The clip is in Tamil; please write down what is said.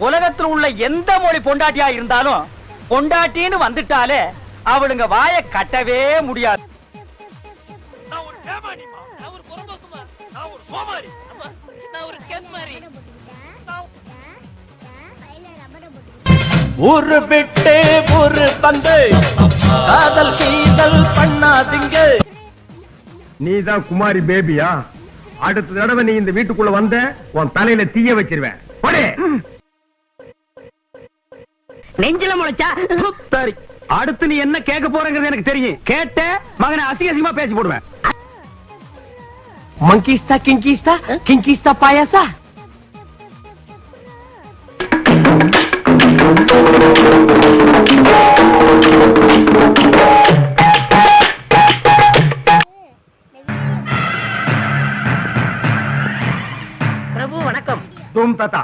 உலகத்துல உள்ள எந்த மொழி பொண்டாட்டியா இருந்தாலும் பொண்டாட்டின்னு வந்துட்டாலே அவளுங்க வாயை கட்டவே முடியாது. நான் ஒரு பேமானிமா, நான் ஒரு புறம்போக்குமா, நான் ஒரு சோமாரி, நான் ஒரு கென்மாரி. ஊரு விட்டு ஊரு வந்து காதல் கீதல் பண்ணாதீங்க. நீதான் குமாரி பேபியா? அடுத்த தடவை நீ இந்த வீட்டுக்குள்ள வந்த உன் தலையில தீய வச்சிருவேன். நெஞ்சில முளைச்சா சரி. அடுத்து நீ என்ன கேட்க போறங்கிறது எனக்கு தெரியும். கேட்ட மகனை அசிங்க அசிங்கமா பேசி போடுவேன். மங்கிஸ்தா கிங்கிஸ்தா கிங்கிஸ்தா பாயாசா.